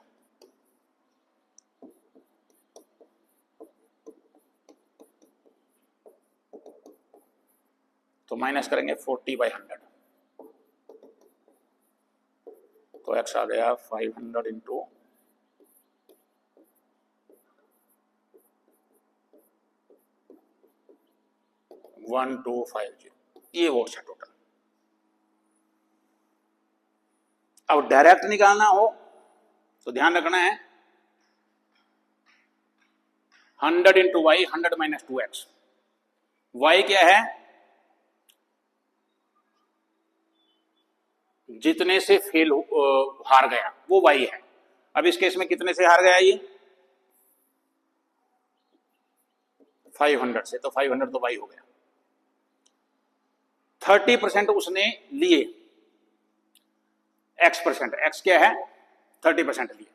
[SPEAKER 1] तो माइनस करेंगे 40/100, तो X आ गया 500 इंटू 1250, ये वोट्स है टोटल। अब डायरेक्ट निकालना हो तो ध्यान रखना है 100 into Y, 100 minus 2X, Y क्या है जितने से फेल हार गया वो वाई है। अब इस केस में कितने से हार गया ये 500 से, तो 500 तो वाई हो गया। 30% उसने लिए X%, X क्या है 30% लिए,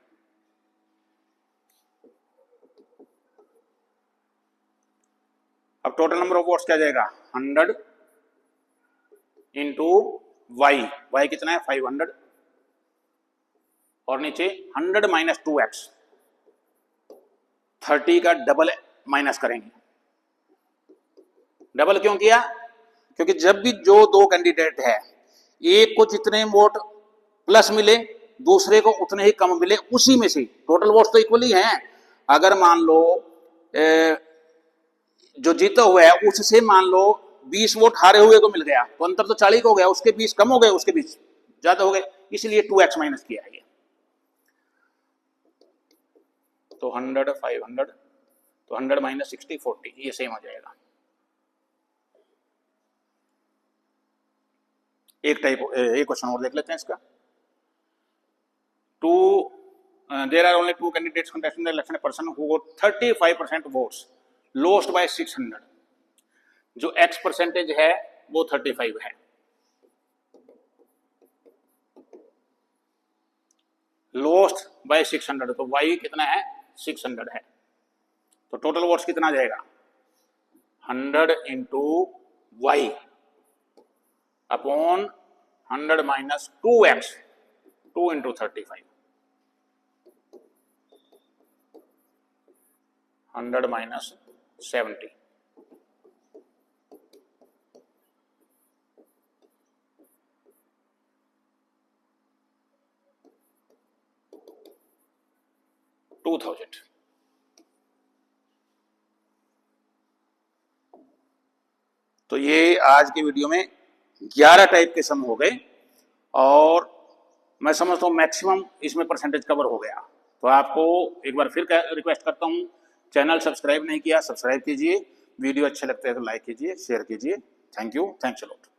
[SPEAKER 1] अब टोटल नंबर ऑफ वोट्स क्या जाएगा 100 इंटू वाई, वाई कितना है 500, और नीचे 100 माइनस 2X, 30 का डबल माइनस करेंगे। डबल क्यों किया, क्योंकि जब भी जो दो कैंडिडेट है, एक को जितने वोट प्लस मिले दूसरे को उतने ही कम मिले, उसी में से टोटल वोट्स तो इक्वली हैं। अगर मान लो जो जीता हुआ है उससे मान लो 20 वोट हारे हुए को मिल गया, तो अंतर तो 40 का हो गया, उसके 20 कम हो गए, उसके 20 ज्यादा हो गए, इसलिए 2X माइनस किया है ये। तो 100 500, तो 100 माइनस 60 40, ये सेम हो जाएगा। एक क्वेश्चन और देख लेते हैं इसका। There are only two candidates contesting the election, person who got 35% votes lost by 600, जो X परसेंटेज है वो 35 है, लोस्ट बाय 600, तो Y कितना है 600 है। तो टोटल वॉट्स कितना जाएगा 100 into y upon 100 minus 2x 2 into 35 100 minus 70 2000। तो ये आज की वीडियो में 11 टाइप के सम हो गए और मैं समझता हूँ मैक्सिमम इसमें परसेंटेज कवर हो गया। तो आपको एक बार फिर रिक्वेस्ट करता हूँ, चैनल सब्सक्राइब नहीं किया सब्सक्राइब कीजिए, वीडियो अच्छे लगते हैं तो लाइक कीजिए, शेयर कीजिए। Thank you, thanks a lot.